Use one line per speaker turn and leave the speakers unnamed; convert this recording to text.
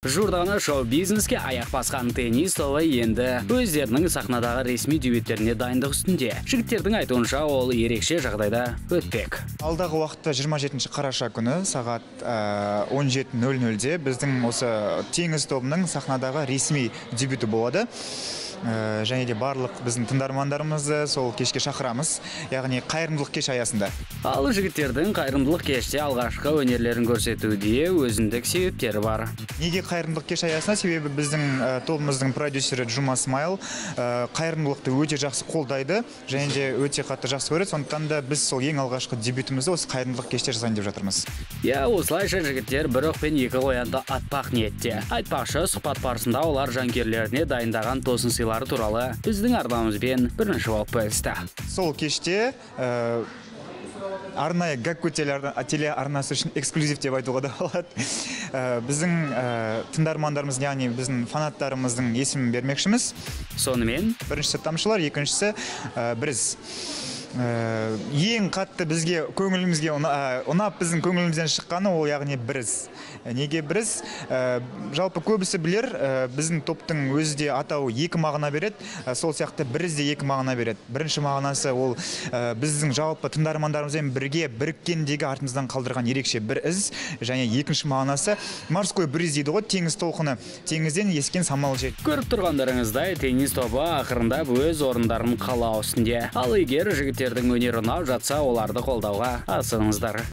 Журдағына шоу-бизнеске аяқ басқан теннис тобы енді өздерінің сахнадағы ресми дебюттеріне дайындық үстінде. Жігіттердің айтуынша ол ерекше жағдайда өтпек.
Алдағы уақытта 27 қараша күні сағат 17:00-де біздің осы теңіз тобының сахнадағы ресми дебюті болады. Және де барлық біздің тыңдармандарымызды сол кешке шақырамыз, яғни қайырымдылық кеш аясында.
Ал жігіттердің қайырымдылық кеште алғашқы өнерлерін көрсетуде өзіндік себептері бар.
Неге қайырымдылық кеш аясында? Себебі біздің тобымыздың продюсері Джума Смайл қайырымдылықты өте жақсы қолдайды, және де өте қатты жақсы көреді. Сондықтан да біз сол ең алғашқы дебютімізді осы қайырымдылық кеште жасайын деп жатырмыз.
Осылайша жігіттер бір оқпен екі қоянды атпақ ниетте. Айтпақшы, сұхбат барысында олар жанкүйерлеріне дайындаған тосын сыйлары туралы біздің арнамызбен бірінші болып бөлісті.
Сол кеште арнайы Гакку телеарнасы үшін эксклюзив деп айтуға да болады. Біздің тыңдармандарымыз, яғни біздің фанаттарымыздың есімін бермекшіміз.
Сонымен,
біріншісі тамшылар, екіншісі біз. Ең қатты бізге көңілімізге ұнап біздің көңілімізден шыққаны ол яғни біріз. Неге біріз? Жалпы көбісі білер, біздің топтың өзі де атауы екі мағына береді, сол сияқты біріз де екі мағына береді. Бірінші мағынасы ол біздің жалпы тыңдармандарымызбен бірге біріккендегі артымыздан қалдырған ерекше бір із, және екінші мағынасы морской бриз дейді ғой, теңіз толқыны, теңізден ескен самал жел.
Көріп тұрғандарыңыздай, теннис тобы ақырындап өз орындарын қалау үстінде. Ал егер жігіттердің өнері ұнап жатса, оларды қолдауға асығыңыздар.